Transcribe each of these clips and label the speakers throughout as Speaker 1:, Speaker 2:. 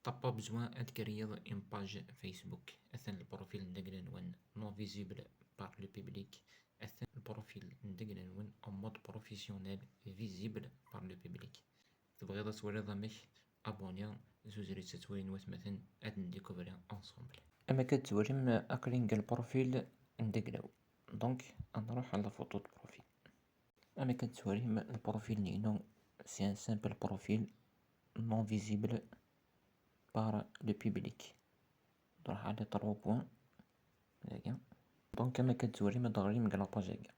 Speaker 1: T'as pas besoin de créer une page Facebook. Le profil non visible par le public. Le profil en mode professionnel visible par le public. تبغي تصوير ضمك abonner زوج تتوين مثلا découvrir ensemble. اما كتوريم اكرينغ البروفيل ندقلو دونك نروح على فوتو البروفيل. اما كتوريم البروفيل نينو سي ان سامبل بروفيل non visible par le public. نروح على 3 بوين هكا دونك كما كتوري ما ضغري من لاباج هكا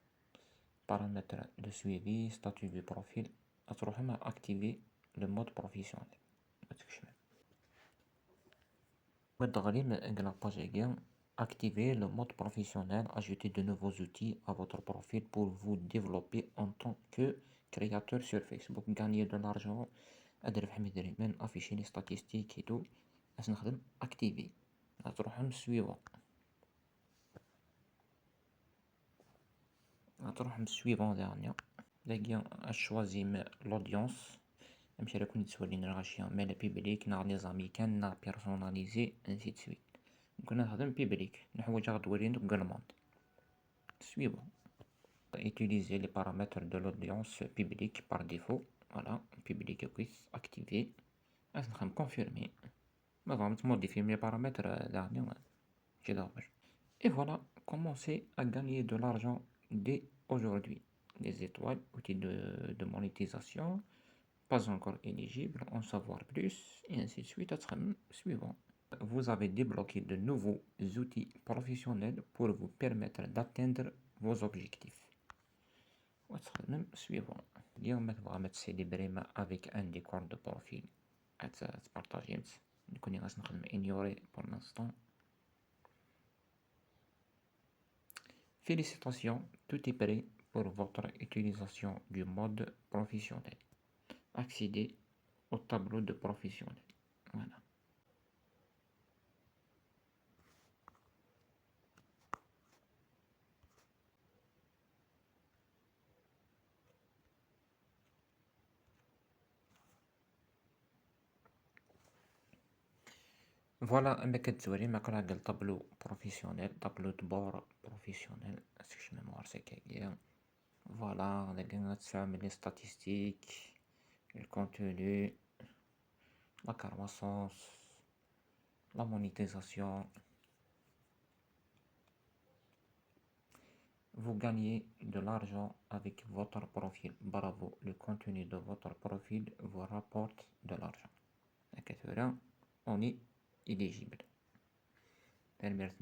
Speaker 1: بارامتر دو سويفي ستاتيو دو بروفيل تروح مع اكتيفي لو مود بروفيسيونيل متكشمل وتضغري من لاباج هكا activer le mode professionnel, ajouter de nouveaux outils à votre profil pour vous développer en tant que créateur sur Facebook, gagner de l'argent, أدرب حميد ريمان afficher les statistiques et tout. باش نخدم activer غتروح للسويفون ديالنا لاقي اشوازي لودونس نمشي لكم تسولين الغاشية مال بيبليك نا لي زامي كان نا بيرسوناليزي انسي تسويت كنا نخدم بيبليك نحوج غدوري دوك كالموند سويفون utiliser les paramètres de l'audience publique par défaut voilà public كويس activer باش نخدم confirmer ما فهمت modifier mes paramètres derniers j'ai d'abord et voilà commencer à gagner de l'argent dès aujourd'hui. Les étoiles, outils de monétisation, pas encore éligible, en savoir plus, et ainsi de suite. Suivant. Vous avez débloqué de nouveaux outils professionnels pour vous permettre d'atteindre vos objectifs. Suivant. اليوم تبغى célébrer avec un décor de profil. تبارطاجي نكوني غاس نخدم ignorer pour l'instant. Félicitations, tout est prêt pour votre utilisation du mode professionnel. Accédez au tableau de professionnel. Voilà. Voilà un كتوري مقرا قال tableau professionnel, tableau de bord professionnel. Est-ce que je mémoire c'est qu'il voilà, on a gagné les statistiques, le contenu, la croissance, la monétisation. Vous gagnez de l'argent avec votre profil. Bravo, le contenu de votre profil vous rapporte de l'argent. On est éligible. Merci.